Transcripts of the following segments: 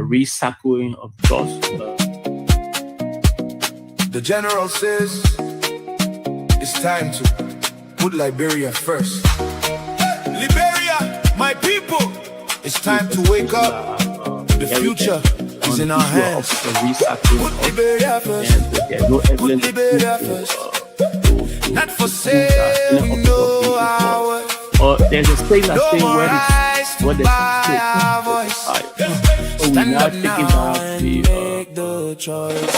recycling of drugs. The general says it's time to put Liberia first. Liberia, my people, it's time to wake up. The future is in our hands. Put Liberia first. Put Liberia first. Not for sale, we know our. Or there's a statement saying where the voice. So we're now taking down the choice.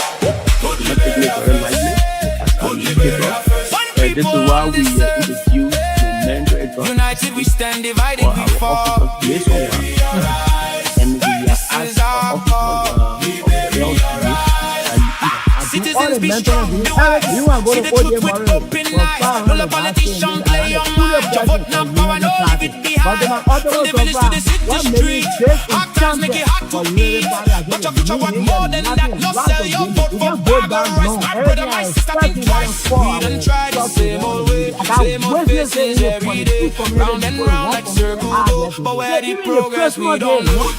this is why we introduce the mandatory drugs. United we stand, divided we fall. And we are asked citizens be strong, do I? See the truth with open eyes. No politician play your mind. Your vote not power, no leave it behind. From the village to the city street, hard times make it hard to eat. But you want more than that. No sell your vote for barbarous. My brother, my sister think twice. We done try the same old way, same old faces every day. Round and round like circle go, but where the progress we don't know.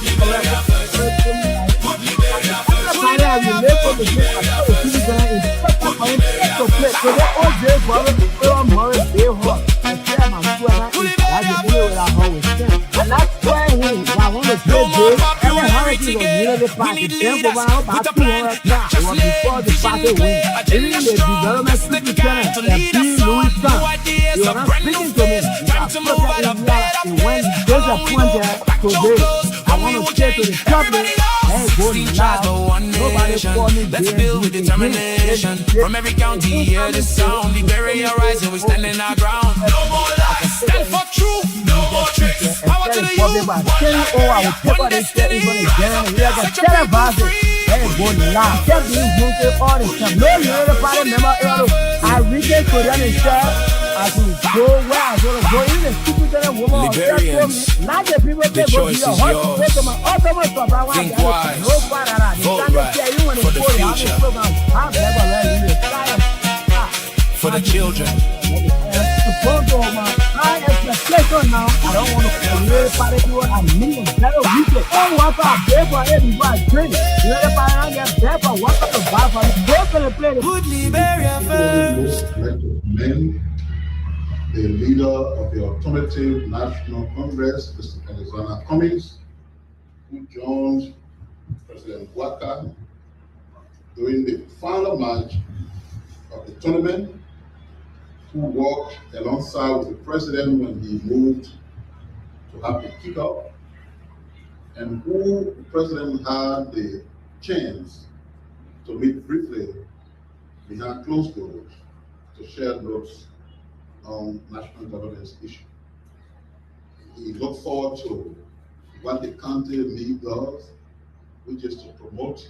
I want to say to the public, hey, go nobody. Let's build with determination. From every county, hear the sound. Liberia rising, we standing our ground. No more lies, stand for truth. No more tricks. Power to the youth. One destiny. Set a base. Hey, go now. Tell me who all the time. No, you're the party member. I read it to them and say, as we go where I go in the stupid woman. Liberians, not the people the choice is yours. Think wise, vote right for the future, for the children. Now, I don't want to really party to it. I mean, better weekend. Oh, what a day for everybody drink. You know, if I don't get there for what the bar for go to the play. Put Liberia first. The leader of the Alternative National Congress, Mr. Alexander Cummings, who joined President Waka during the final match of the tournament, who walked alongside with the president when he moved to have the kickoff, and who the president had the chance to meet briefly behind closed doors to share notes on national governance issues. We look forward to what the county league does, which is to promote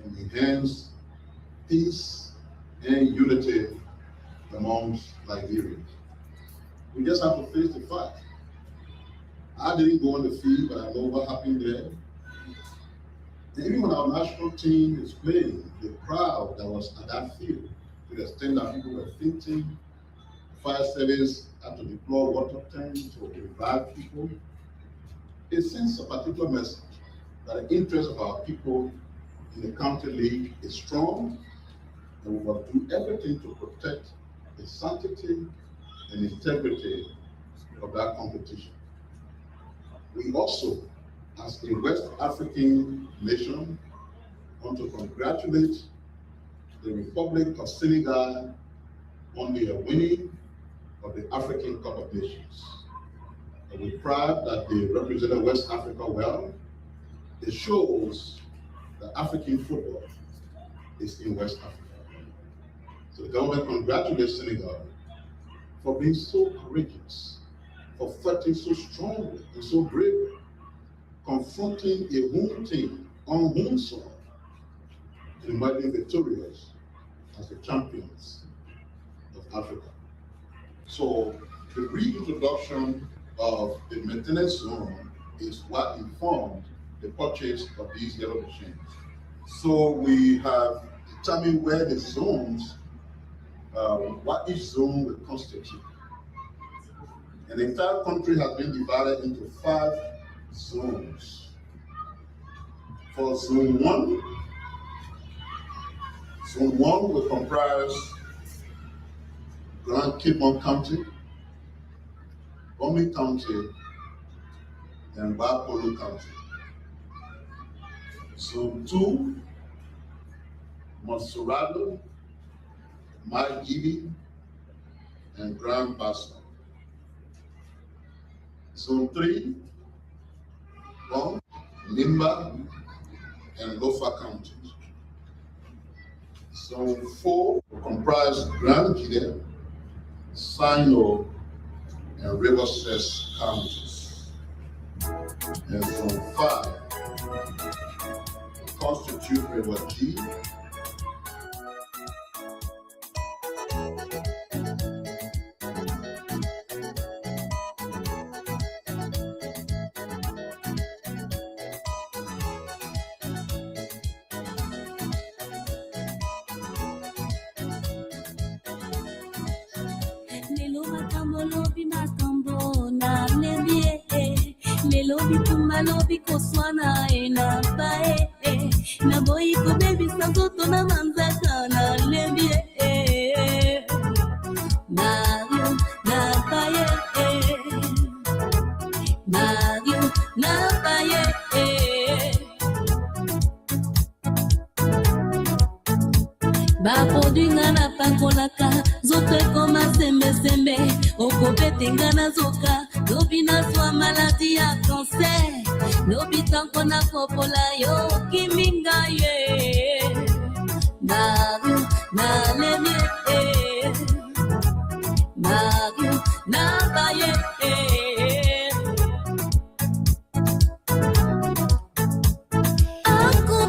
and enhance peace and unity amongst Liberians. We just have to face the fact. I didn't go on the field, but I know what happened there. And even when our national team is playing, the crowd that was at that field, to the extent that people were fainting, fire service had to deploy water tanks to revive people. It sends a particular message that the interest of our people in the county league is strong, and we will do everything to protect the sanctity and integrity of that competition. We also, as a West African nation, want to congratulate the Republic of Senegal on their winning of the African Cup of Nations. And we're proud that they represented West Africa well. It shows that African football is in West Africa. So the government congratulates Senegal for being so courageous, for fighting so strongly and so bravely, confronting a home team on home soil, and emerging victorious as the champions of Africa. So the reintroduction of the maintenance zone is what informed the purchase of these yellow machines. So we have determined where the zones, what each zone will constitute. And the entire country has been divided into 5 zones. For Zone 1 will comprise Grand Kidmont County, Bombay County, and Bapolo County. Zone 2, Monserrado, Margili, and Grand Bassa. Zone 3, Bon, Nimba, and Lofa counties. Zone 4 will comprise Grand Kide, Sino, and Riverside counties. And Zone 5 will constitute River G,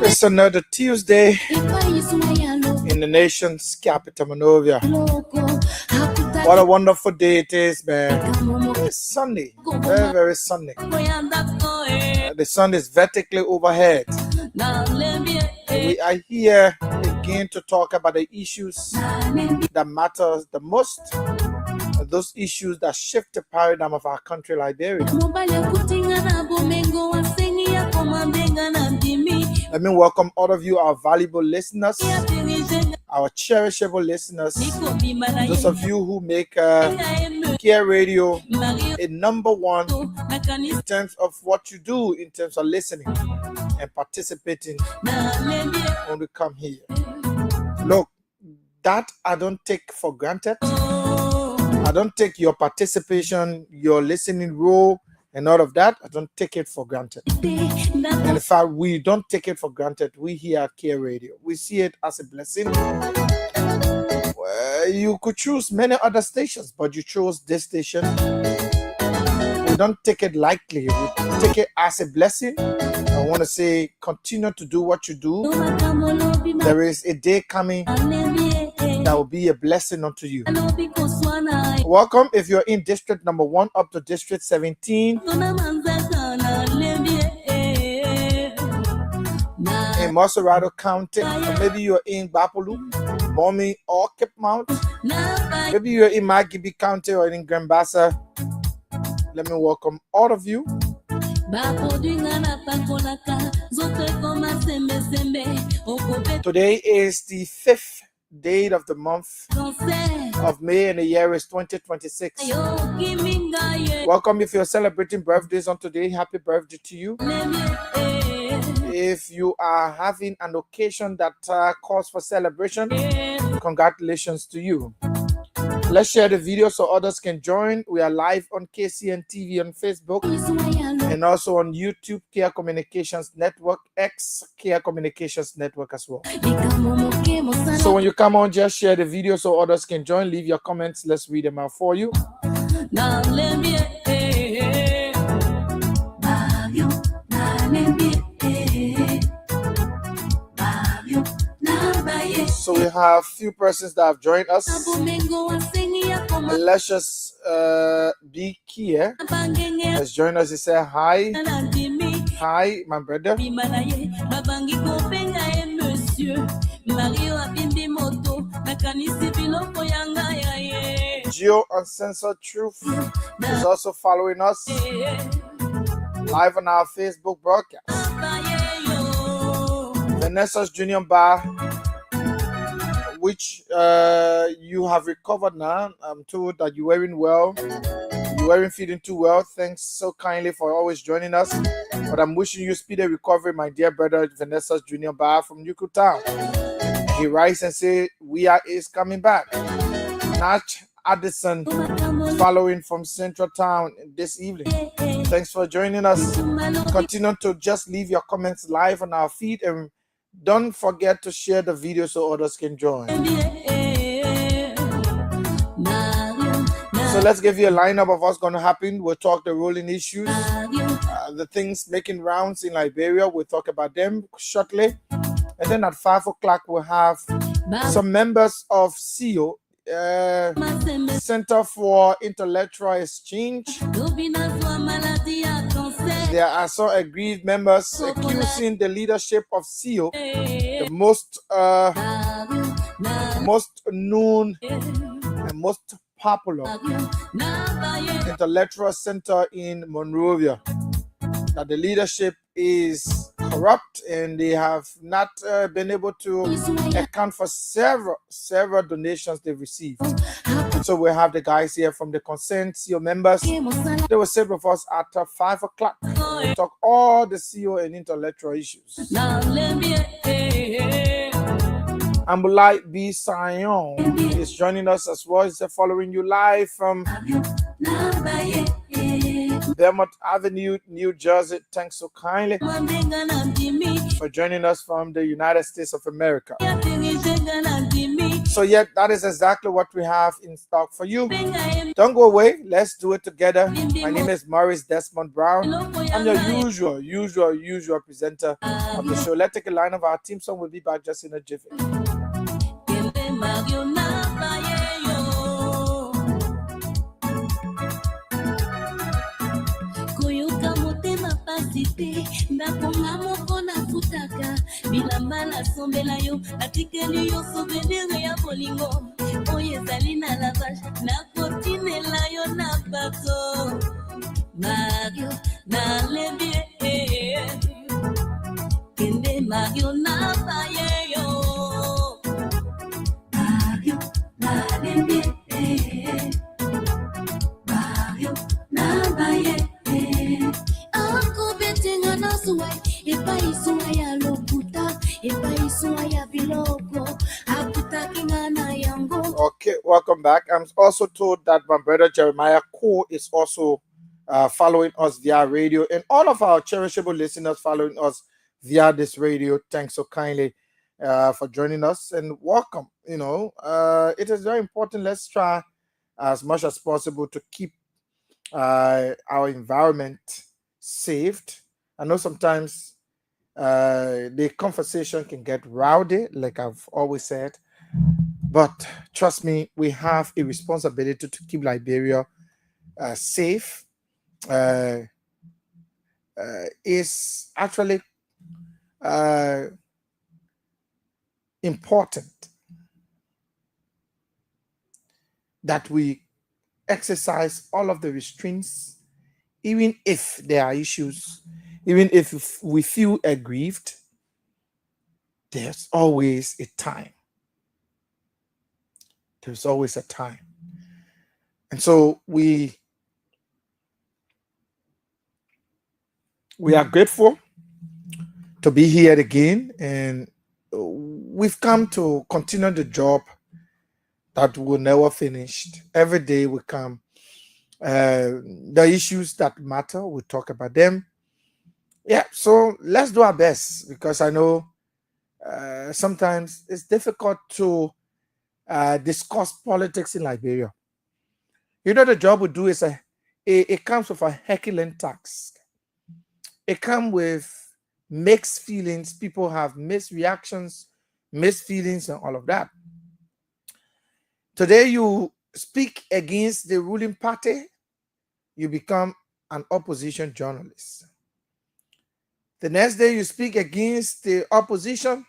It's another Tuesday in the nation's capital, Monrovia. What a wonderful day it is, man. It's Sunday, very, very Sunday. The sun is vertically overhead. We are here again to talk about the issues that matter the most. Those issues that shift the paradigm of our country, Liberia. Let me welcome all of you, our valuable listeners, our cherishable listeners, those of you who make Care Radio a number one in terms of what you do, in terms of listening and participating when we come here. Look, that I don't take for granted. I don't take your participation, your listening role, and all of that. I don't take it for granted. And in fact, we don't take it for granted. We here at Care Radio, we see it as a blessing. Well, you could choose many other stations, but you chose this station. We don't take it lightly. We take it as a blessing. I want to say, continue to do what you do. There is a day coming that will be a blessing unto you. Welcome if you're in district number 1 up to district 17 in Monserrado County, or maybe you're in Bapolo, Bomi, or Cape Mount. Maybe you're in Margili County or in Grand Bassa. Let me welcome all of you. Today is the 5th day of the month of May, and the year is 2026. Welcome if you're celebrating birthdays on today. Happy birthday to you. If you are having an occasion that calls for celebration, congratulations to you. Let's share the video so others can join. We are live on KCN TV on Facebook and also on YouTube, Care Communications Network, X Care Communications Network as well. So when you come on, just share the video so others can join. Leave your comments. Let's read them out for you. So we have few persons that have joined us. Let's just be here. Let's join us. He said, hi. Hi, my brother. Geo Uncensored Truth is also following us live on our Facebook broadcast. Vanessa's Junior Bar, which you have recovered now. I'm told that you're wearing well. You weren't feeling too well. Thanks so kindly for always joining us. But I'm wishing you speedy recovery, my dear brother Vanessa's Junior Bar from Yuku Town. He writes and says, "We are is coming back." Natch Addison following from Central Town this evening. Thanks for joining us. Continue to just leave your comments live on our feed, and don't forget to share the video so others can join. So let's give you a lineup of what's going to happen. We'll talk the rolling issues, the things making rounds in Liberia. We'll talk about them shortly. And then at 5 o'clock, we'll have some members of CEO, Center for Intellectual Exchange. There are some aggrieved members accusing the leadership of CEO, the most known and most popular intellectual center in Monrovia, that the leadership is corrupt and they have not been able to account for several donations they've received. So we have the guys here from the concerned CEO members. They will sit with us at 5 o'clock. We'll talk all the CEO and intellectual issues. Ambulai B. Sion is joining us as well. He's following you live from Vermont Avenue, New Jersey. Thanks so kindly for joining us from the United States of America. So yeah, that is exactly what we have in stock for you. Don't go away. Let's do it together. My name is Maurice Desmond Brown. I'm your usual presenter of the show. Let's take a line of our team song. We'll be back just in a jiffy. Ndakonga moko na futaka bilamba na sombela yo atikeli yo souvenir ya bolingo oyo ezali na lavage na kotinela yo na bato Mario na lebie kende Mario na baye yo Mario na lebie Mario na baye Okay, welcome back. I'm also told that my brother Jeremiah Cole is also following us via radio, and all of our cherishable listeners following us via this radio. Thanks so kindly for joining us, and welcome. It is very important. Let's try as much as possible to keep our environment saved. I know sometimes the conversation can get rowdy, like I've always said, but trust me, we have a responsibility to keep Liberia safe. Is actually important that we exercise all of the restraints, even if there are issues, even if we feel aggrieved. There's always a time. There's always a time. And so we are grateful to be here again, and we've come to continue the job that will never finish. Every day we come. The issues that matter, we talk about them. Yeah, so let's do our best, because I know sometimes it's difficult to discuss politics in Liberia. The job we do is it comes with a Herculean task. It comes with mixed feelings. People have mixed reactions, mixed feelings, and all of that. Today you speak against the ruling party, you become an opposition journalist. The next day you speak against the opposition,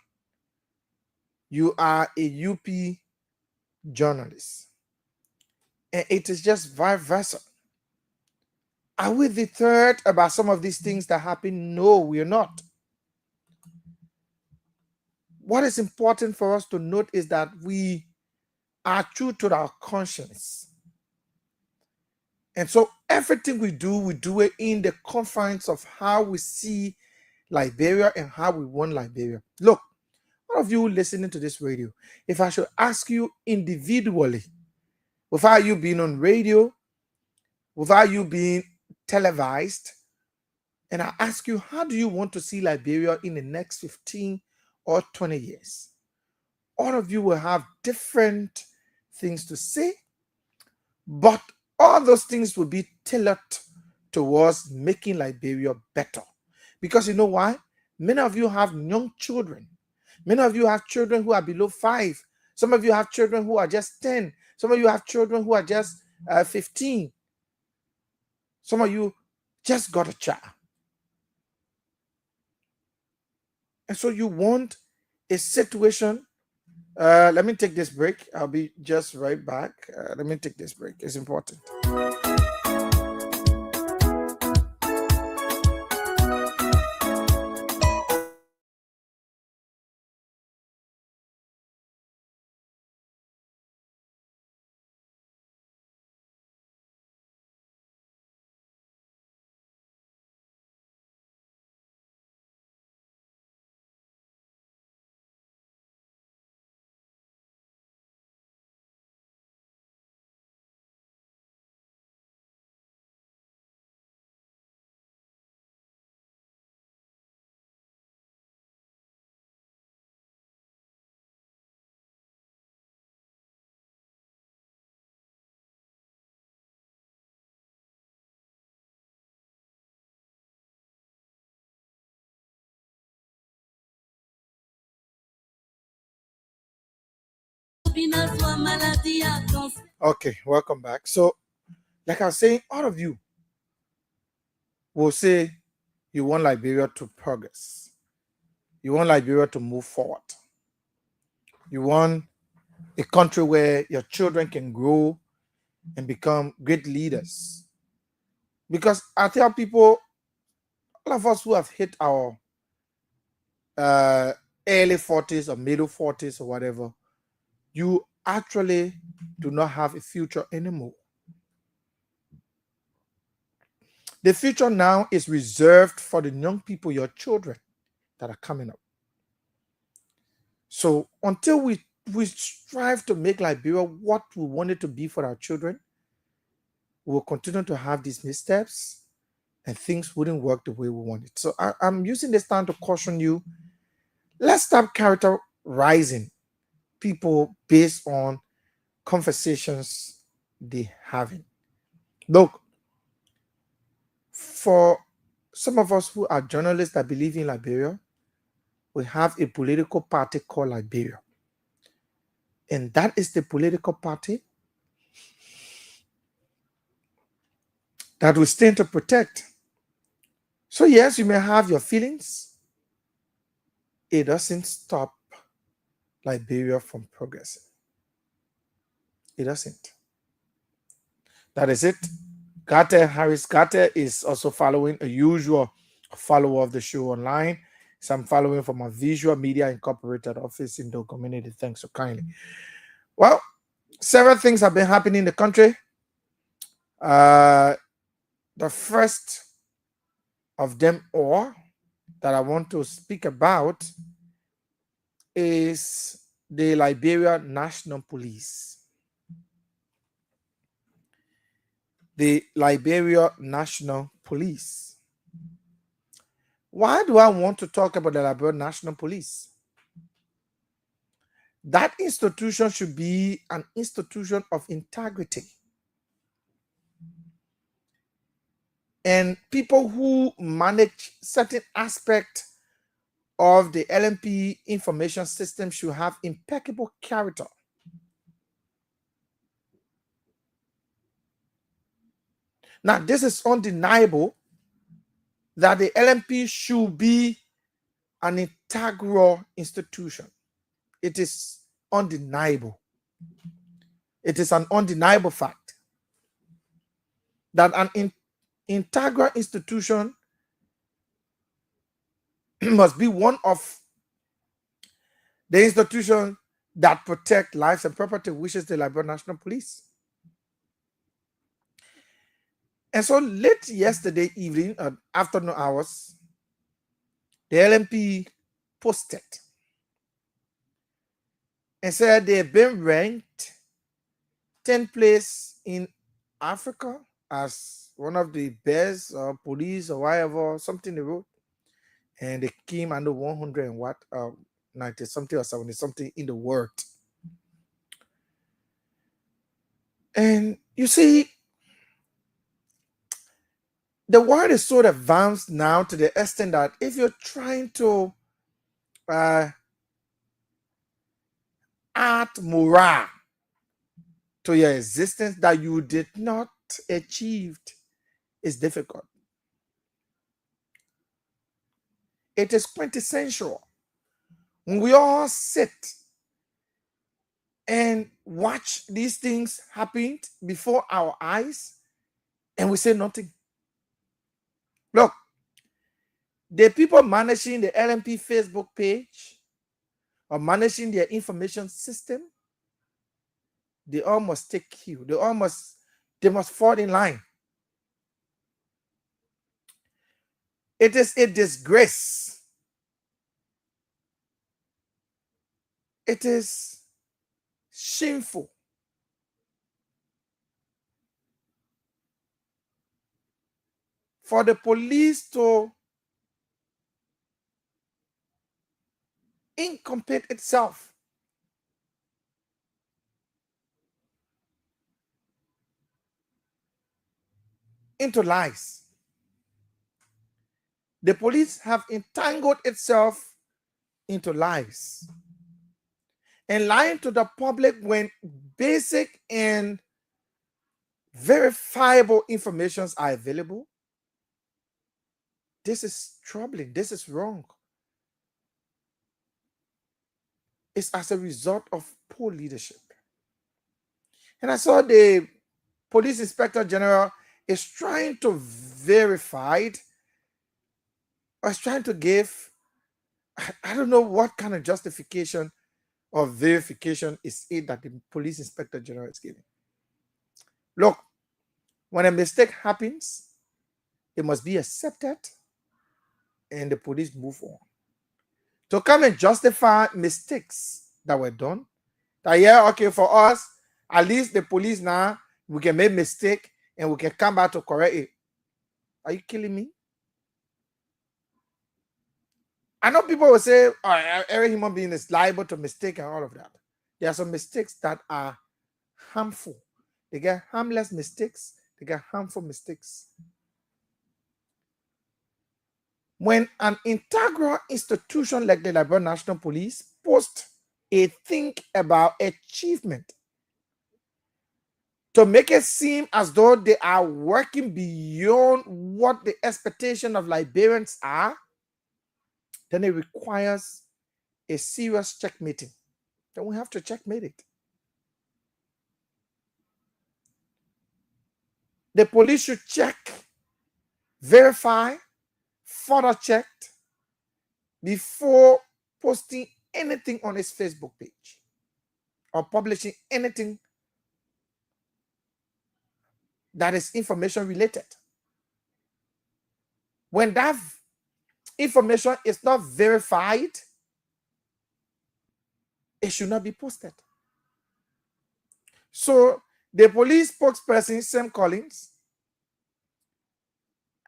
you are a UP journalist. And it is just vice versa. Are we deterred about some of these things that happen? No, we are not. what is important for us to note is that we are true to our conscience. And so everything we do it in the confines of how we see Liberia and how we want Liberia. Look, all of you listening to this radio, if I should ask you individually, without you being on radio, without you being televised, and I ask you, how do you want to see Liberia in the next 15 or 20 years? All of you will have different things to say, but all those things will be tailored towards making Liberia better. Because you know why? Many of you have young children. Many of you have children who are below 5. Some of you have children who are just 10. Some of you have children who are just 15. Some of you just got a child. And so you want a situation. Let me take this break. I'll be just right back. Let me take this break. It's important. Okay, welcome back. So, like I was saying, all of you will say you want Liberia to progress. You want Liberia to move forward. You want a country where your children can grow and become great leaders. Because I tell people, all of us who have hit our early 40s or middle 40s or whatever, you actually do not have a future anymore. The future now is reserved for the young people, your children that are coming up. So until we strive to make Liberia what we want it to be for our children, we'll continue to have these missteps and things wouldn't work the way we want it. So I'm using this time to caution you. Let's stop characterizing people based on conversations they having. Look, for some of us who are journalists that believe in Liberia, we have a political party called Liberia. And that is the political party that we stand to protect. So yes, you may have your feelings. It doesn't stop Liberia from progressing. It doesn't. That is it. Harris Carter is also following a usual follower of the show online. So I'm following from a Visual Media Incorporated office in the community. Thanks so kindly. Well, several things have been happening in the country. The first of them all that I want to speak about is the Liberia National Police. The Liberia National Police. Why do I want to talk about the Liberia National Police? That institution should be an institution of integrity. And people who manage certain aspects of the LMP information system should have impeccable character. Now, this is undeniable that the LMP should be an integral institution. It is undeniable. It is an undeniable fact that an integral institution must be one of the institution that protect lives and property, which is the Liberia National Police. And so late yesterday evening, afternoon hours, the LMP posted and said they've been ranked 10th place in Africa as one of the best police or whatever, something they wrote. And they came under 100 and what, 90 something or 70 something in the world. And you see, the world is so advanced now to the extent that if you're trying to add morale to your existence that you did not achieve, it's difficult. It is quintessential when we all sit and watch these things happen before our eyes and we say nothing. Look, the people managing the LMP Facebook page or managing their information system, they all must take cue. They must fall in line. It is a disgrace. It is shameful for the police to inculpate itself into lies. The police have entangled itself into lies. And lying to the public when basic and verifiable informations are available. This is troubling. This is wrong. It's as a result of poor leadership. And I saw the police inspector general is trying to verify, or is trying to give, I don't know what kind of justification or verification is it that the police inspector general is giving. Look, when a mistake happens, it must be accepted and the police move on. To come and justify mistakes that were done, that yeah, okay, for us, at least the police now, we can make mistake and we can come back to correct it. Are you killing me? I know people will say, oh, every human being is liable to mistake and all of that. There are some mistakes that are harmful. They get harmless mistakes, they get harmful mistakes. When an integral institution like the Liberia National Police posts a think about achievement to make it seem as though they are working beyond what the expectation of Liberians are, then it requires a serious checkmating. Then we have to checkmate it. The police should check, verify, further checked before posting anything on his Facebook page or publishing anything that is information related. When that information is not verified, it should not be posted. So the police spokesperson, Sam Collins,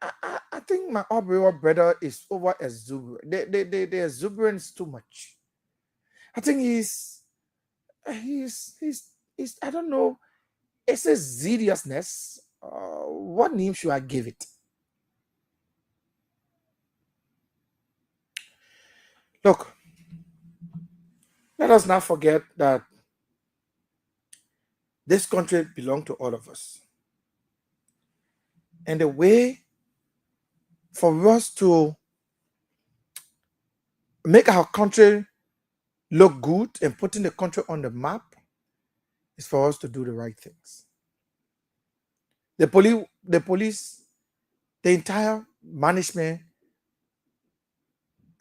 I think my Obreo brother is over exuberant. The exuberance too much. I think he's I don't know. It's a seriousness. What name should I give it? Look, let us not forget that this country belongs to all of us. And the way for us to make our country look good and putting the country on the map is for us to do the right things. The police, the entire management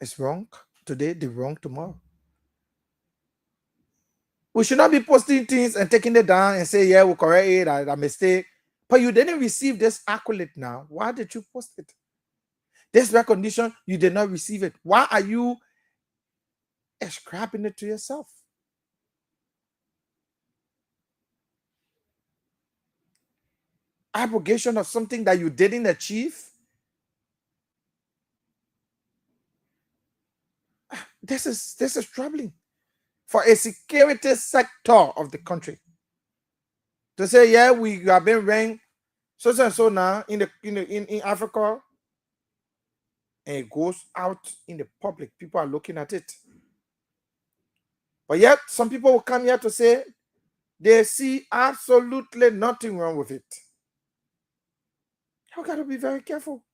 is wrong today, they're wrong tomorrow. We should not be posting things and taking it down and say, yeah, we'll correct it, a mistake. But you didn't receive this accolade now. Why did you post it? This recognition, you did not receive it. Why are you ascribing it to yourself? Abrogation of something that you didn't achieve. This is troubling for a security sector of the country to say, yeah, we have been ranked so and so now in Africa, and it goes out in the public. People are looking at it. But yet, some people will come here to say they see absolutely nothing wrong with it. We got to be very careful.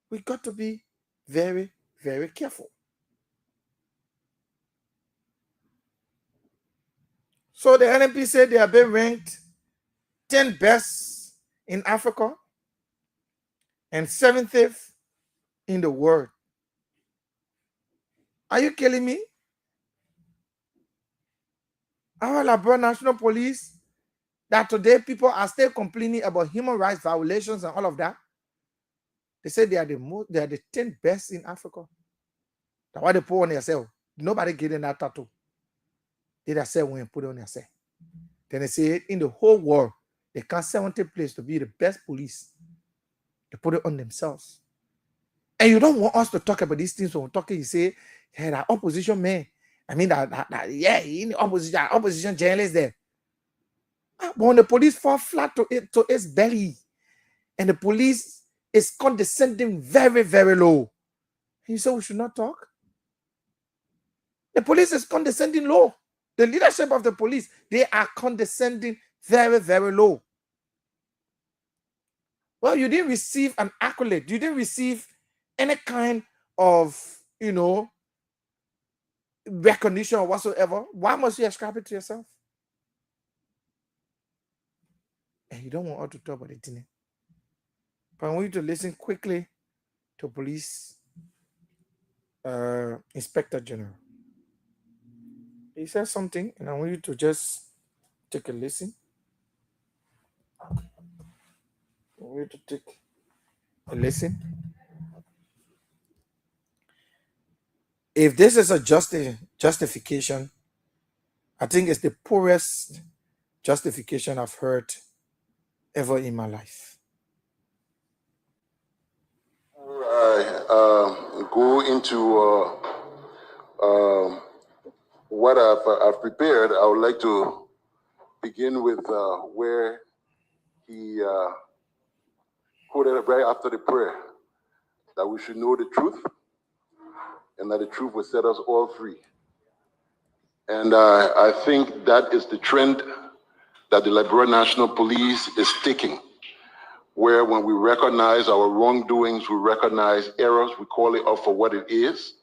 We got to be very, very careful. So the NMP said they have been ranked 10 best in Africa and 70th in the world. Are you killing me? Our Liberia National Police, that today people are still complaining about human rights violations and all of that. They say they are the 10 best in Africa. That's why they put on themselves. Nobody getting that tattoo. They just say when you put it on yourself. Then they say in the whole world, they can't 70 place to be the best police. They put it on themselves. And you don't want us to talk about these things when we're talking. You say, hey, that opposition man. I mean, yeah, in the opposition journalist there. But when the police fall flat to its belly, and the police is condescending very, very low, you say we should not talk? The police is condescending low. The leadership of the police, they are condescending very, very low. Well, you didn't receive an accolade. You didn't receive any kind of, recognition or whatsoever. Why must you ascribe it to yourself? And you don't want us to talk about it, but I want you to listen quickly to Police Inspector General. He says something, and I want you to just take a listen. I want you to take a listen. If this is a justification, I think it's the poorest justification I've heard ever in my life. I go into what I've prepared, I would like to begin with where he quoted right after the prayer, that we should know the truth and that the truth will set us all free. And I think that is the trend that the Liberia National Police is taking, where when we recognize our wrongdoings, we recognize errors, we call it out for what it is.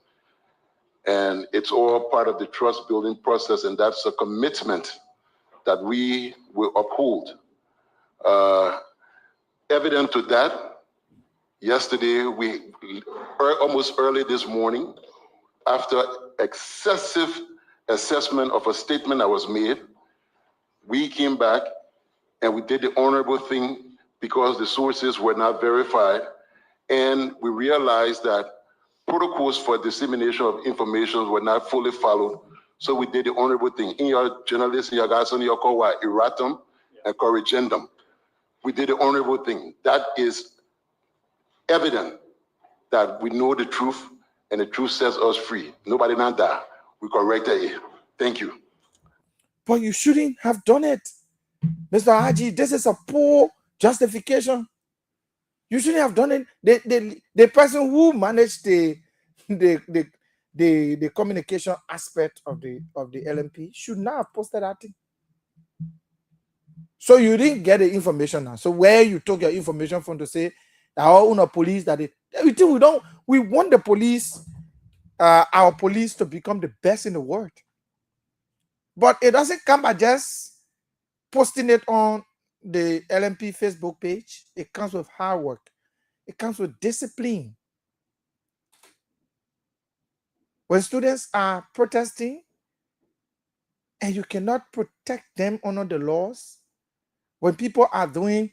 And it's all part of the trust building process, and that's a commitment that we will uphold. Evident to that, yesterday, almost early this morning, after excessive assessment of a statement that was made, we came back and we did the honorable thing because the sources were not verified. And we realized that protocols for dissemination of information were not fully followed. So we did the honorable thing. In your journalists, in your guys, in your call, erratum and corrigendum. We did the honorable thing. That is evident that we know the truth and the truth sets us free. Nobody not die. We corrected it. Thank you. But you shouldn't have done it. Mr. Haji, this is a poor justification. You shouldn't have done it. The person who managed the communication aspect of the LMP should not have posted that thing. So you didn't get the information now. So where you took your information from to say that our police we want the police, our police to become the best in the world. But it doesn't come by just posting it on the LMP Facebook page. It comes with hard work. It comes with discipline. When students are protesting, and you cannot protect them under the laws when people are doing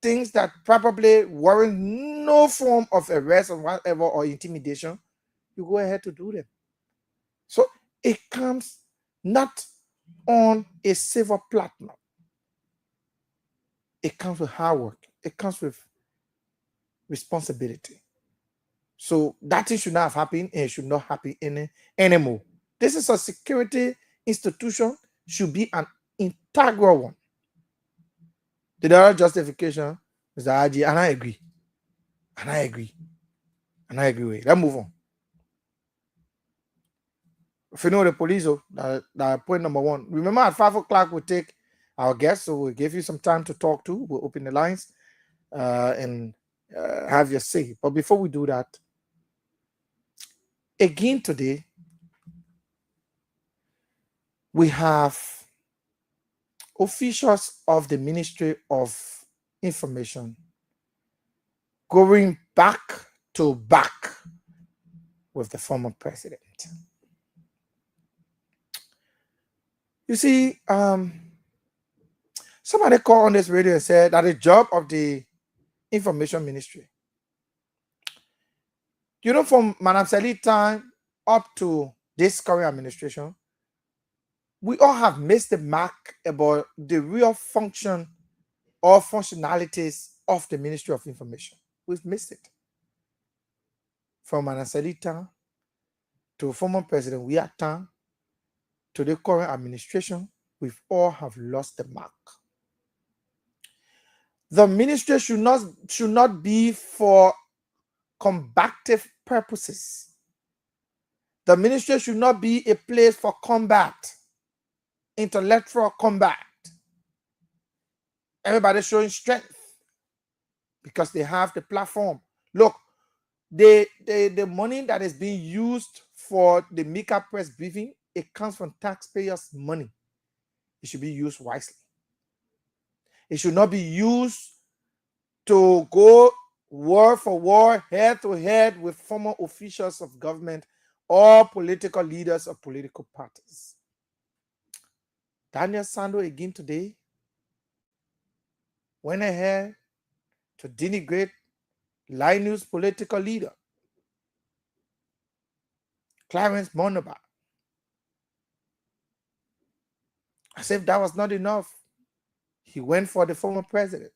things that probably warrant no form of arrest or whatever or intimidation, you go ahead to do them. So it comes not on a silver platinum. It comes with hard work. It comes with responsibility. So that thing should not have happened, and it should not happen anymore. This is a security institution, should be an integral one. The other justification is that and I agree. And I agree. And I agree with it. Let's move on. If you know the police, that point number one. Remember at 5 o'clock we'll take our guests, so we'll give you some time to talk to. We'll open the lines and have your say. But before we do that, again today, we have officials of the Ministry of Information going back to back with the former president. You see, somebody called on this radio and said that the job of the Information Ministry, you know, from Madam Salih time up to this current administration, we all have missed the mark about the real function or functionalities of the Ministry of Information. We've missed it. From Madam Salih time to former President Wiatan to the current administration, we've all have lost the mark. The ministry should not be for combative purposes. The ministry should not be a place for combat, intellectual combat. Everybody showing strength because they have the platform. Look, the money that is being used for the Mika press briefing, it comes from taxpayers' money. It should be used wisely. It should not be used to go war for war, head to head with former officials of government or political leaders of political parties. Daniel Sando again today went ahead to denigrate Line News political leader Clarence Monaba. As if that was not enough, he went for the former president.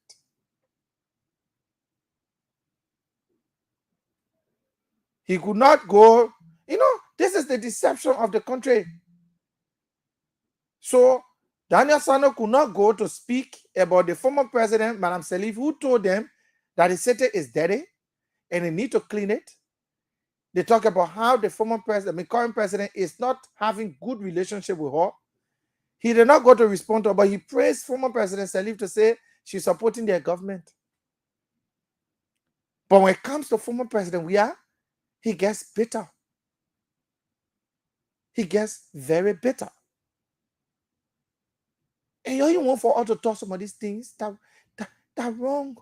He could not go. You know, this is the deception of the country. So Daniel Sano could not go to speak about the former president, Madam Salif, who told them that the city is dirty and they need to clean it. They talk about how the former president, the current president, is not having good relationship with her. He did not go to respond to her, but he praised former President Salif to say she's supporting their government. But when it comes to former President he gets bitter. He gets very bitter. And you want for us to talk some of these things that wrong.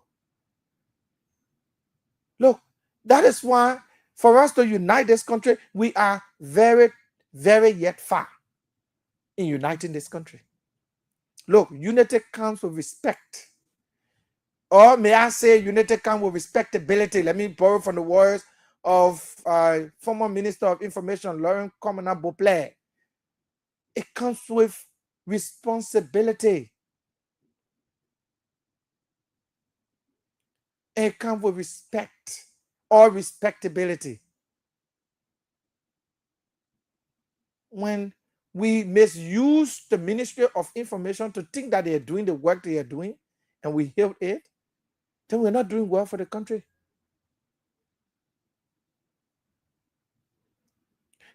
Look, that is why for us to unite this country, we are very, very yet far in uniting this country. Look, unity comes with respect. Or may I say unity comes with respectability. Let me borrow from the words of former Minister of Information, Laurent Komana Beauplet. It comes with responsibility. It comes with respect or respectability. When we misuse the Ministry of Information to think that they are doing the work they are doing, and we heal it, then we're not doing well for the country.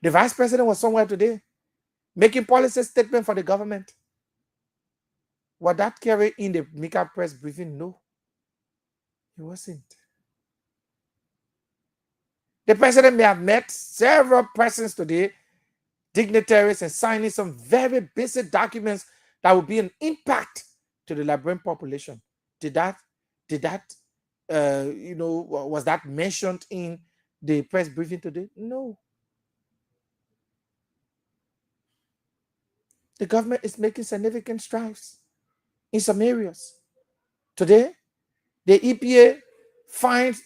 The Vice President was somewhere today making policy statement for the government. Was that carried in the Mika press briefing? No, it wasn't. The president may have met several persons today, dignitaries, and signing some very basic documents that would be an impact to the Liberian population. Did that was that mentioned in the press briefing today? No. the government is making significant strides in some areas. Today, the EPA finds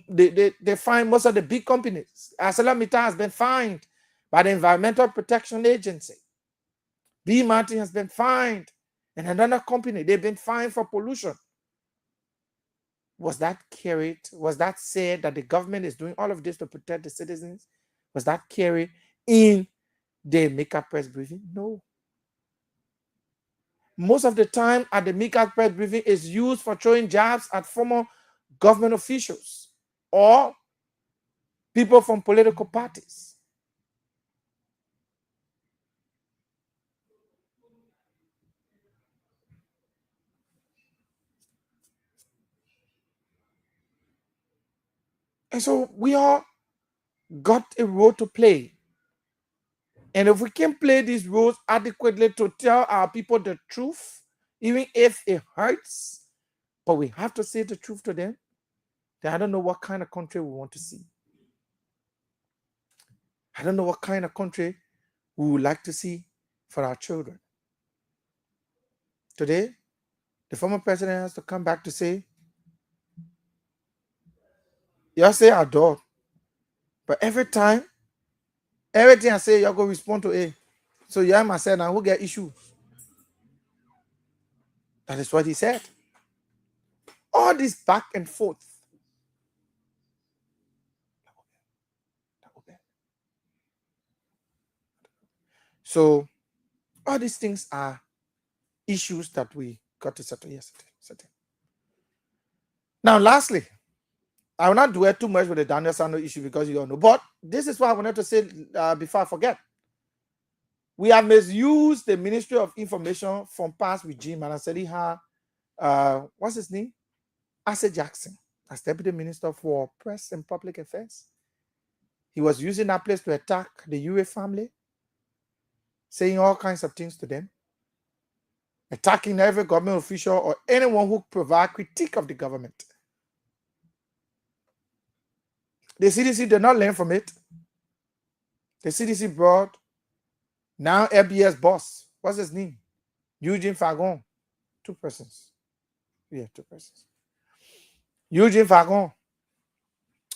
they find most of the big companies. ArcelorMittal has been fined by the Environmental Protection Agency. B. Martin has been fined, and another company, they've been fined for pollution. Was that carried? Was that said that the government is doing all of this to protect the citizens? Was that carried in the Mika press briefing? No. Most of the time at the Mika press briefing is used for throwing jabs at former government officials or people from political parties. And so we all got a role to play. And if we can play these roles adequately to tell our people the truth, even if it hurts, but we have to say the truth to them, then I don't know what kind of country we want to see. I don't know what kind of country we would like to see for our children. Today, the former president has to come back to say, y'all say our daughter, but every time, everything I say, y'all go respond to it. So y'all must say now who get issues. That is what he said. All this back and forth. So all these things are issues that we got to settle yesterday. Now, lastly, I will not dwell too much with the Daniel Sano issue because you all know. But this is what I wanted to say before I forget. We have misused the Ministry of Information from past regime, and I said he had, what's his name? Asa Jackson, as Deputy Minister for Press and Public Affairs. He was using that place to attack the Ure family, saying all kinds of things to them, attacking every government official or anyone who provide critique of the government. The CDC did not learn from it. The CDC brought now FBS boss. What's his name? Eugene Fagon. Two persons. Eugene Fagon,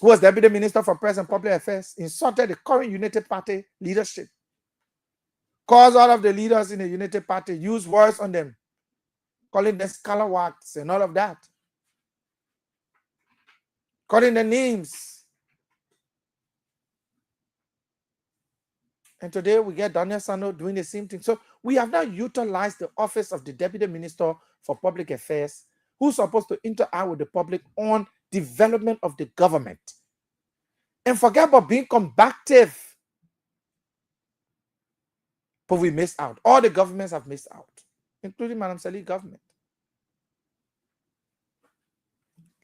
who was Deputy Minister for Press and Public Affairs, insulted the current United Party leadership. Caused all of the leaders in the United Party use words on them, calling them scalawags and all of that. Calling their names. And today we get Daniel Sano doing the same thing. So we have now utilized the office of the Deputy Minister for Public Affairs, who's supposed to interact with the public on development of the government. And forget about being combative. But we missed out. All the governments have missed out, including Madam Salih's government.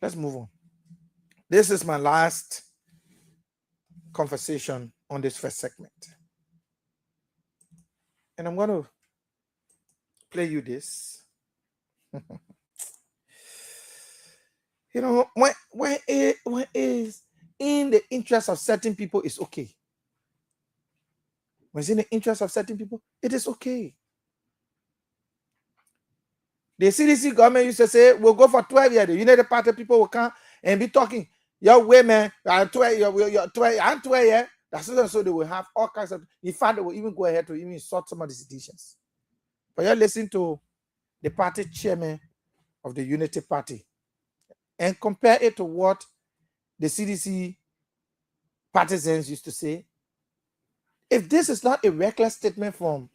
Let's move on. This is my last conversation on this first segment. And I'm going to play you this. You know, when it is in the interest of certain people, it's okay. When it's in the interest of certain people, it is okay. The CDC government used to say, we'll go for 12 years. The United Party people will come and be talking, your women, 12 years. That's so they will have all kinds of, in fact, they will even go ahead to even insult some of the citizens. But you listen to the party chairman of the Unity Party and compare it to what the CDC partisans used to say. If this is not a reckless statement from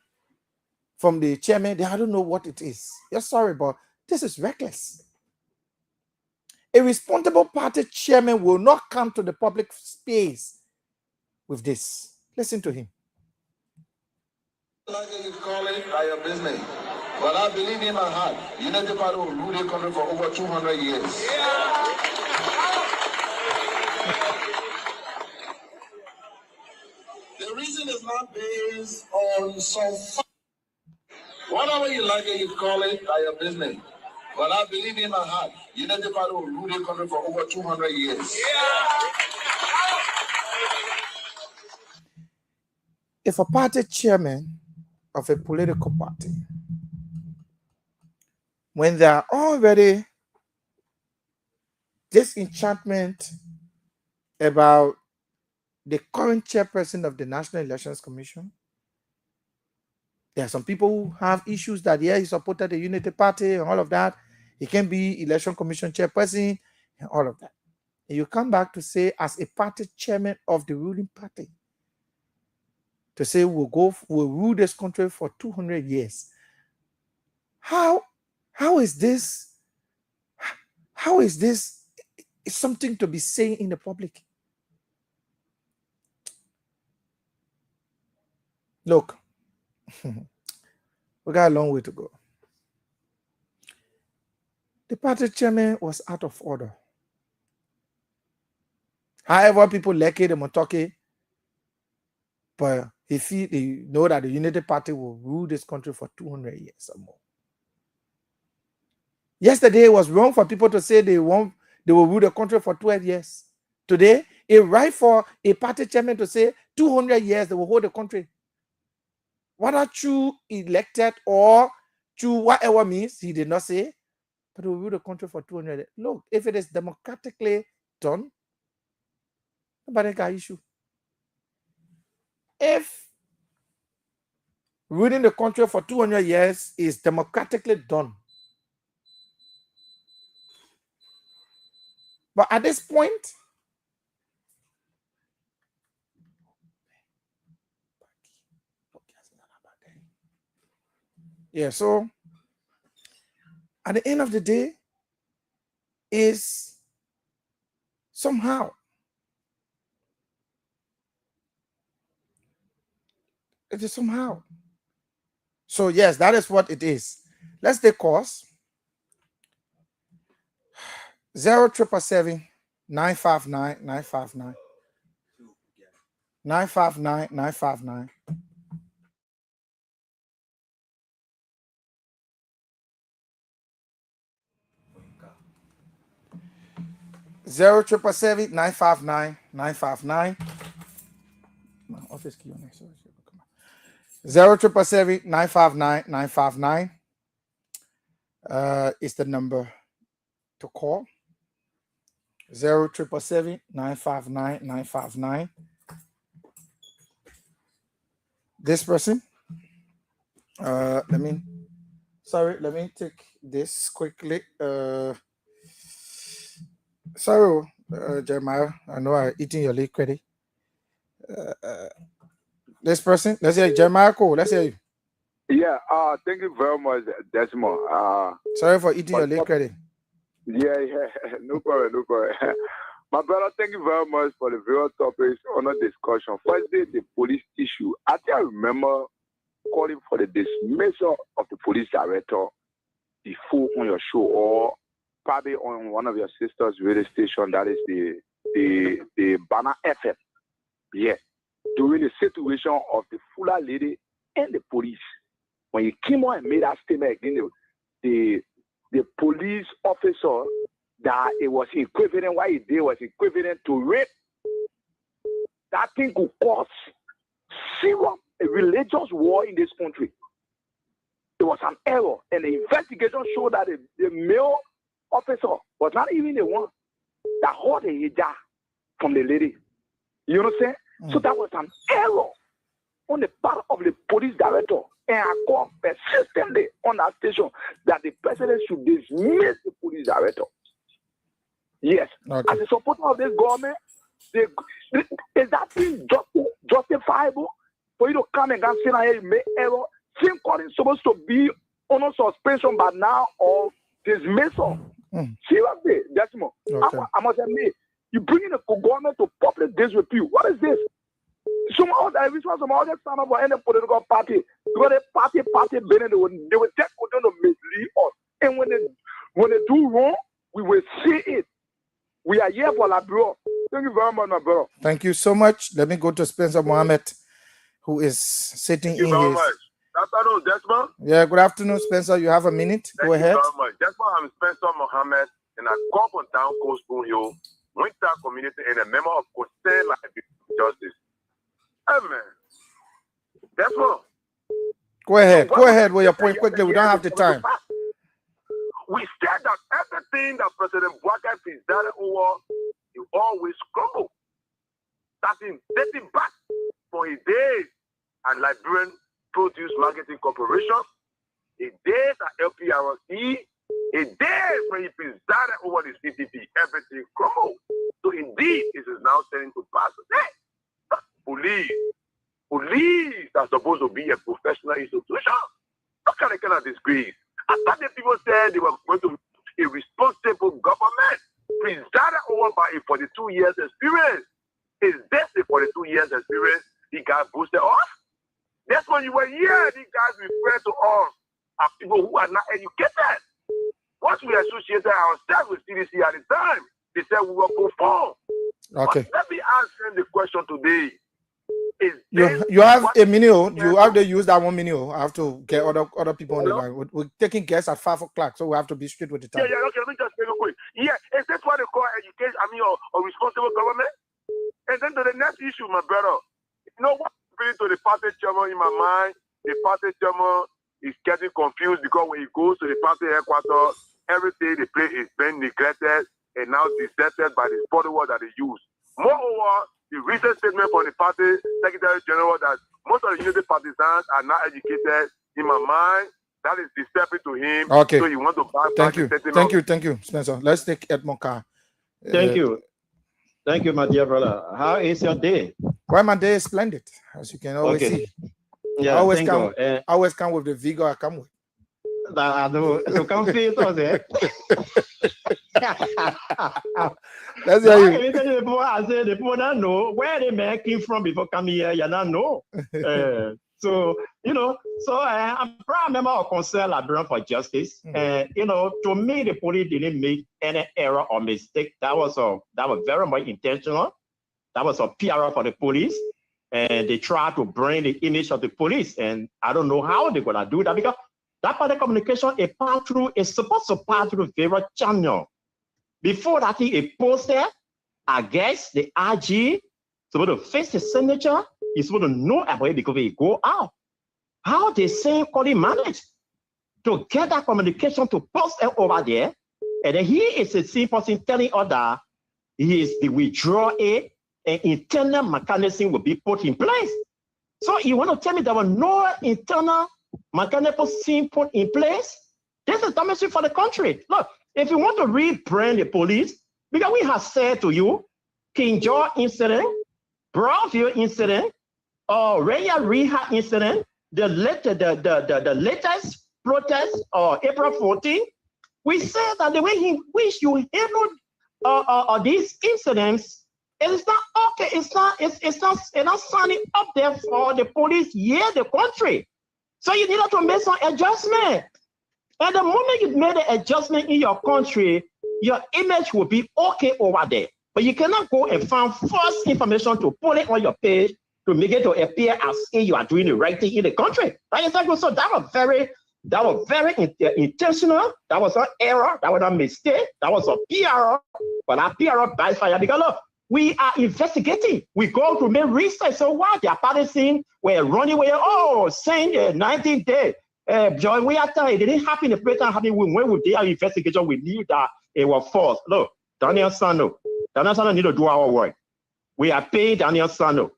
the chairman, then I don't know what it is. You're sorry, but this is reckless. A responsible party chairman will not come to the public space with this. Listen to him. Like you call it, your business. But I believe in my heart, United Party will rule the country for over 200 years. Yeah. The reason is not based on some fact. Whatever you like it, you call it, your business. But I believe in my heart, United Party will rule the country for over 200 years. Yeah. If a party chairman of a political party when there are already disenchantment about the current chairperson of the National Elections Commission? There are some people who have issues that, yeah, he supported the Unity Party and all of that. He can be Election Commission chairperson and all of that. And you come back to say, as a party chairman of the ruling party, to say we'll rule this country for 200 years. How is this? How is this something to be saying in the public? Look, we got a long way to go. The party chairman was out of order. However, people like it, they talk it, but they know that the Unity Party will rule this country for 200 years or more. Yesterday, it was wrong for people to say they will rule the country for 12 years. Today, it's right for a party chairman to say 200 years they will hold the country. Whether through elected or through whatever means, he did not say, but they will rule the country for 200 years. Look, if it is democratically done, nobody got issue. If ruling the country for 200 years is democratically done, but at this point, yeah, so at the end of the day, is somehow it is somehow. So yes, that is what it is. Let's take course. 0777 959 959 959 959. 0777 959 959. My office key on there. 0777 959 959 is the number to call. 0777 959 959. This person. Let me take this quickly. Sorry, Jeremiah. I know I'm eating your late credit. This person, let's hear you. Jeremiah Cole, let's hear you. Yeah, thank you very much, Desmond. Sorry for eating your late credit. Yeah, no problem. My brother, thank you very much for the various topics on the discussion. Firstly, the police issue. I think I remember calling for the dismissal of the police director before on your show, or probably on one of your sister's radio station, that is the Banner FM. Yes. During the situation of the Fuller lady and the police. When you came on and made that statement, the police officer that it was equivalent, what he did was equivalent to rape. That thing could cause serious religious war in this country. It was an error, and the investigation showed that the male officer was not even the one that hold the hijab from the lady. You know what I'm saying? So that was an error on the part of the police director. And I called persistently on that station that the president should dismiss the police director. Yes. Okay. As a supporter of this government, is that thing justifiable for you to come and say that you made error? Same calling supposed to be on suspension by now or dismissal. Seriously, Desmond. Okay. I must admit, you bring in the government to public disrepute. What is this? Some other stand up for any political party. Because the party, they will take them to mislead us. And when they do wrong, we will see it. We are here for Liberia. Thank you very much, my brother. Thank you so much. Let me go to Spencer Mohammed, who is sitting in his. Good afternoon, Desmond. Yeah, good afternoon, Spencer. You have a minute. Go ahead. Thank you very much. Desmond, I'm Spencer Mohammed, and I come from Town Coast Spoon Hill, Winter Community, and a member of Coastal Life Justice. Hey, man. Desmond, Go ahead. Go ahead with your point quickly. We don't have the time. We said that everything that President Bwaka presided over, he always crumbled. Starting dating back for his days at Liberian Produce Marketing Corporation, his days at LPRC, his days when he presided over the CPP, everything crumbled. So indeed, this is now turning to pass today. Police are supposed to be a professional institution. Look at the kind of disgrace. I thought the people said they were going to be a responsible government, presided over by a 42 years experience. Is this a 42 years experience he got boosted off? That's when you were here, these guys refer to us as people who are not educated. Once we associated ourselves with CDC at the time, they said we will perform. Okay. But let me ask them the question today. You have a minute. You have to use that 1 minute. I have to get other people on the line. We're taking guests at 5 o'clock, so we have to be straight with the time. Yeah, okay, let me just say real quick. Yeah, is this what they call education? I mean, or responsible government? And then to the next issue, my brother. You know what happened to the party chairman in my mind? The party chairman is getting confused because when he goes to the party headquarters, everything the place is being neglected and now deserted by the bodywork that they use. Moreover, the recent statement from the party secretary general that most of the unity partisans are not educated, in my mind, that is disturbing to him. Okay. So you want to buy Thank you, Spencer. Let's take Edmond Carr. Thank you. Thank you, my dear brother. How is your day? Well, my day is splendid, as you can always see. Yeah, I always come with the vigor I come with. I know. So come feel it. Let's hear you. I said the people don't know where the man came from before coming here. You don't know. So I'm a proud member of Concern Liberian for Justice. And to me, the police didn't make any error or mistake. That was very much intentional. That was a PR for the police. And they tried to bring the image of the police. And I don't know how they're gonna do that because that part of communication is supposed to pass through various channels. Before that thing is posted, I guess the IG supposed to face the signature. He's supposed to know about it because it go out. How the same calling manage to get that communication to post it over there, and then he is the same person telling us that he is the withdraw it, and internal mechanism will be put in place. So you want to tell me there was no internal mechanism put in place? This is damaging for the country. Look, if you want to rebrand the police, because we have said to you, King George incident, Brownfield incident, or Raya Reha incident, the latest protest or April 14, we said that the way he wish you handled these incidents, it's not okay. It's not signing up there for the police here, the country. So you needed to make some adjustment. And the moment you made an adjustment in your country, your image will be okay over there. But you cannot go and find false information to put it on your page to make it to appear as if you are doing the right thing in the country. Right? So that was very intentional. That was an error. That was a mistake. That was a PR. But that PR backfired because look, we are investigating. We go to make research. So what? They are partisan. We're running away. Oh, saying 19 days. John, we are telling it didn't happen. The president happened when we did our investigation. We knew that it was false. Look, Daniel Sano need to do our work. We are paying Daniel Sano.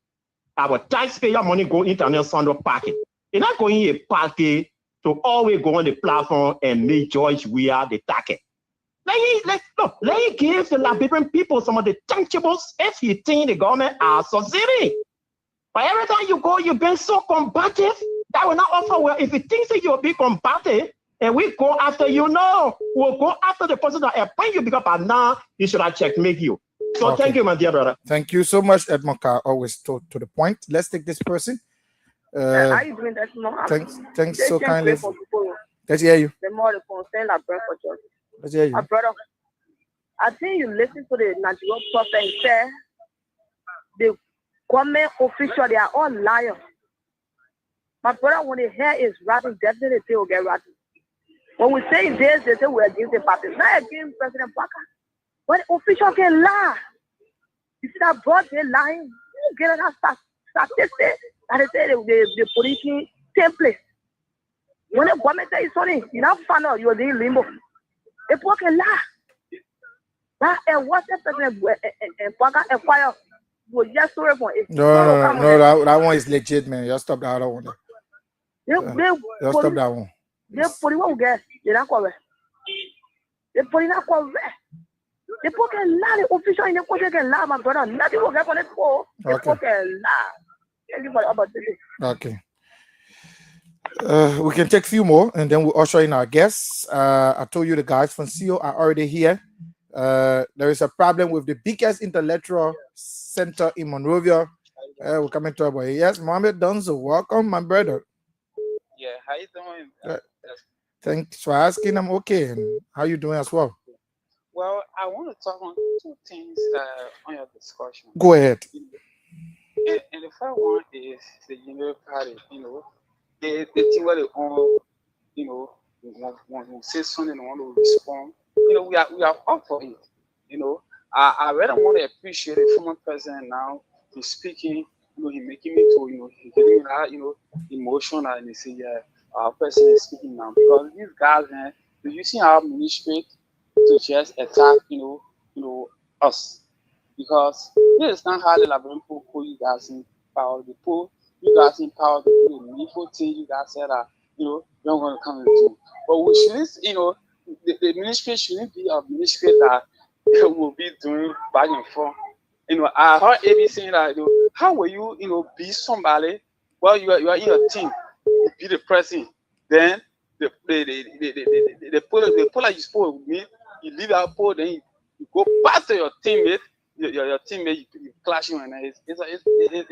Our taxpayer money go into Daniel Sano parking. It's not going in a parking to always go on the platform and make George we are the target. Let me give the Liberian people some of the tangibles if you think the government are succeeding. But every time you go, you've been so combative. That will not offer well. If you think that you'll be combative and we go after you, no, we'll go after the person that appoint you because by now you should have checkmate you. So okay. Thank you, my dear brother. Thank you so much, Edmond Carr. Always to the point. Let's take this person. How you doing, Edmond? Thanks so kindly. Let's hear you. The more the concern I bring for justice. Let's hear you. My brother, I think you listen to the Nigerian prophet and say the government officials, they are all liars. My brother, when they hear is ratting, definitely they will get ratting. When we say this, they say we're against the party. Not against President Bwaka. But the officials can lie. You see that broad, they're lying. You get that statistic. And they say the policing template. When the government is sorry, you not find out you're in limbo. It's working la. That and what's the president and Paka and fire will just story for it. No, that one is legit, man. Just stop the other one. Just stop that one. They put it on gas. They not cover. They put it not cover. They put a lot of official in the country can lie, my brother. Nothing will get on it for. They put a lie. Thank you for the opportunity. Okay. We can take a few more and then we'll usher in our guests. I told you the guys from CEO are already here. There is a problem with the biggest intellectual center in Monrovia. We're coming to about it. Yes, Mohammed Dunzo, welcome, my brother. Yeah, how you doing? Thanks for asking. I'm okay. And how you doing as well? Well, I want to talk on two things on your discussion. Go ahead. And the first one is the Union Party. The thing where they own, when we say something, they want to respond. We are up for it. I really want to appreciate the former president now. He's speaking. He's making me to, he's getting that, emotional, and he say, yeah, our president is speaking now because these guys, man, they're using our ministry to just attack, us. Because this is not how the Labrador put you guys in power. They put you guys in power to do the needful thing you guys said that, you're going to come and do. But we shouldn't, the ministry shouldn't be a ministry that will be doing back and forth. I heard AB saying that, how will you, be somebody while you are in a team, you be the president, then the pull like you spoke with me, you leave that pole, then you go back to your teammate, your teammate, you clashing, and it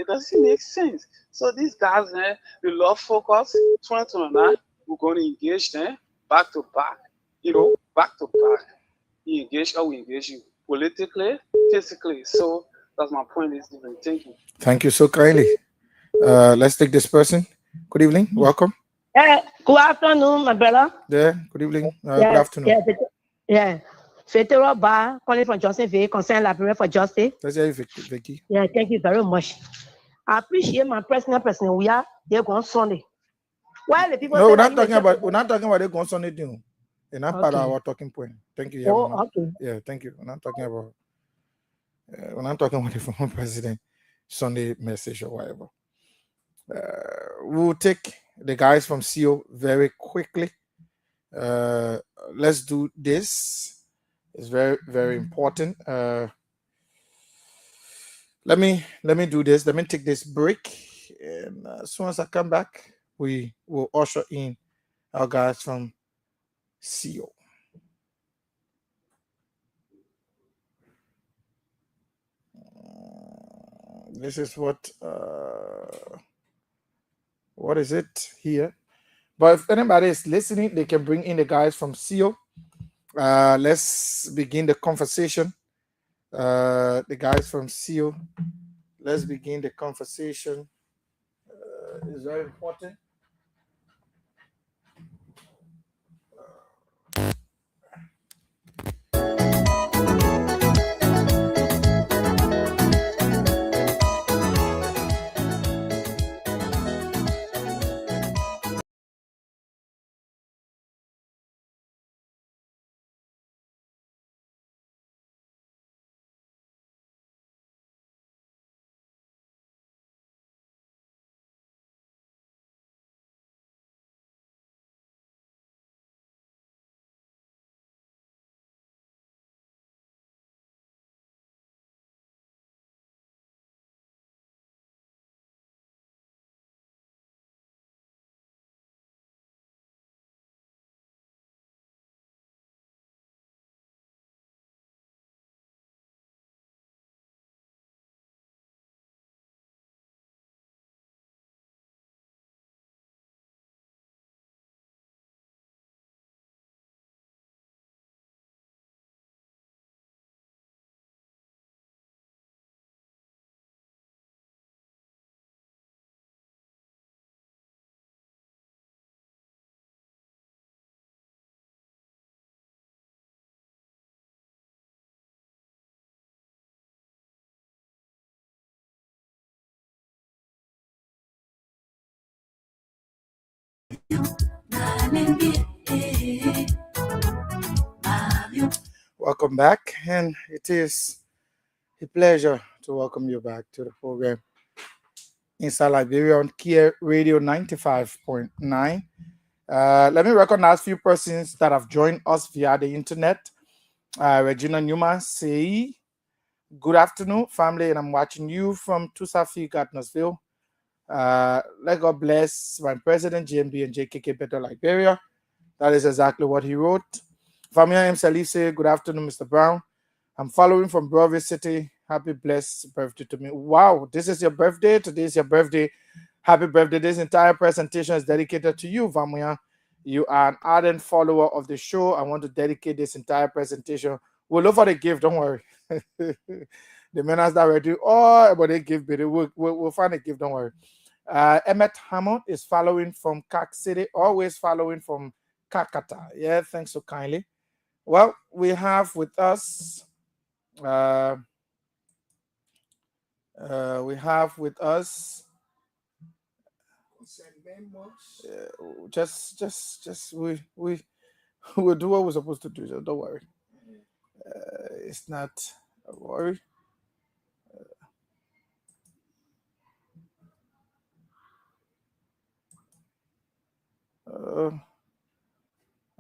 doesn't make sense. So these guys, they love focus. 2029, we're going to engage them back to back, back to back. You engage or we engage you politically, physically. So that's my point. Is different. Thank you. Thank you so kindly. Let's take this person. Good evening. Welcome. Good afternoon, my brother. Yeah. Good evening. Good afternoon. Yeah. Federal Bar calling from Johnsonville, concerned Liberia for Justice. Let's hear you, Vicky. Yeah, thank you very much. I appreciate my personal person. We are there on Sunday. Why the people? No, we're not talking about it on Sunday. And not part of our talking point. Thank you. Okay. Yeah, thank you. We're not talking about the former president Sunday message or whatever. We'll take the guys from CO very quickly. Let's do this. It's very, very important. Let me do this. Let me take this break. And as soon as I come back, we will usher in our guys from CO. This is what is it here? But if anybody is listening, they can bring in the guys from CO. Let's begin the conversation. The guys from CO. Let's begin the conversation. It's very important. Welcome back, and it is a pleasure to welcome you back to the program inside Liberia on Kia Radio 95.9. Let me recognize a few persons that have joined us via the internet. Regina Newman say, good afternoon, family, and I'm watching you from Tusafi, Gardnersville. Let God bless my president, GMB and JKK Better Liberia. That is exactly what he wrote. Famia M. Salif say, good afternoon, Mr. Brown. I'm following from Broadway City. Happy blessed birthday to me. Wow, this is your birthday. Today is your birthday. Happy birthday. This entire presentation is dedicated to you, Vamuya. You are an ardent follower of the show. I want to dedicate this entire presentation. We'll look for the gift, don't worry. The manners that we do, oh, but they give, but we'll find a gift, don't worry. Emmett Hammond is following from Kak City, always following from Kakata. Yeah, thanks so kindly. Well, we have with us, we have with us, just we we'll do what we're supposed to do. So don't worry. It's not a worry.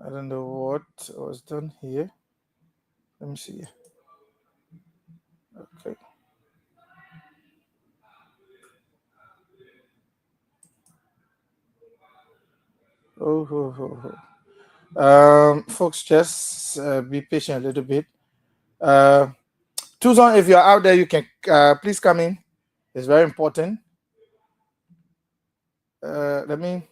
I don't know what was done here. Let me see. Okay. Folks, just be patient a little bit. Tuzon, if you're out there, you can please come in. It's very important. Let me.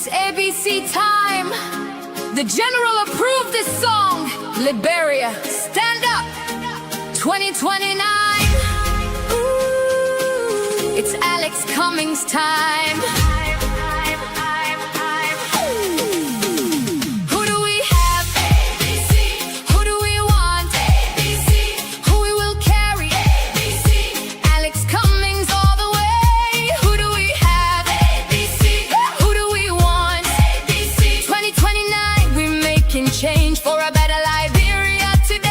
It's ABC time. The general approved this song. Liberia, stand up. 2029. Ooh, it's Alex Cummings time. Who do we have? ABC. Who do we want? ABC. Who we will carry? ABC. Alex Cummings all the way. Who do we have? ABC. Who do we want? ABC. 2029, we're making change for a better Liberia today.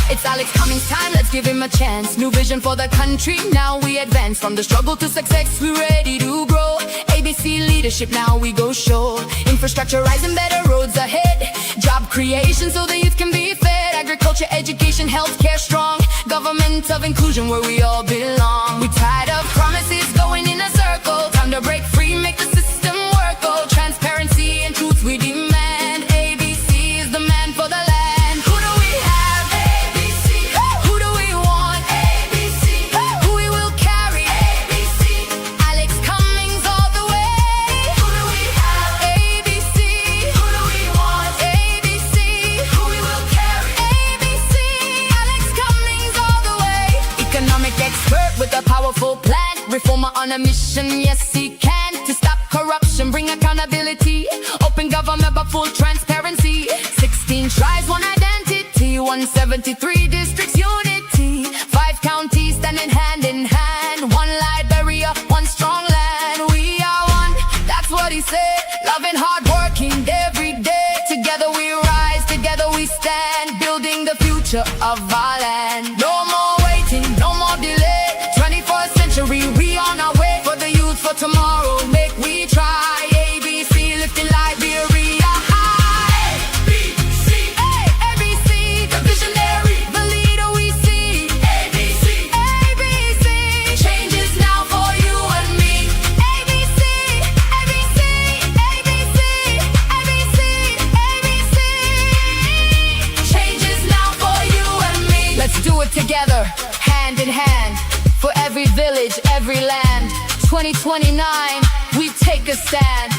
It's Alex Cummings time, let's give him a chance. New vision for the country, now we advance. From the struggle to success, we're ready to grow. ABC leadership, now we go show. Infrastructure rising, better roads ahead. Job creation so the youth can be fed. Agriculture, education, healthcare strong. Government of inclusion where we all belong. We tired of promises going in a circle. Time to break free, make the system work. Oh, transparency and truth we demand. ABC is the man for the land. Who do we have? ABC. Who do we want? ABC. Who we will carry? ABC. Alex Cummings all the way. Who do we have? ABC. Who do we want? ABC. Who we will carry? ABC. Alex Cummings all the way. Economic expert with a powerful plan. Reformer on a mission, yes he can. To stop corruption, bring accountability. Open government but full transparency. 16 tribes, one identity. 173 districts, unity. 5 counties standing hand in hand. One Liberia, one strong land. We are one, that's what he said. Loving, hard working every day. Together we rise, together we stand. Building the future of our land. No more waiting, no more delay. 21st century, we on our way. For the youth, for tomorrow, make we try. ABC, lifting Liberia high. ABC, hey, ABC, the visionary, the leader we see. ABC, ABC, changes now for you and me. ABC, ABC, ABC, ABC, ABC, changes now for you and me. Let's do it together, hand in hand. For every village, every land. 2029, we take a stand.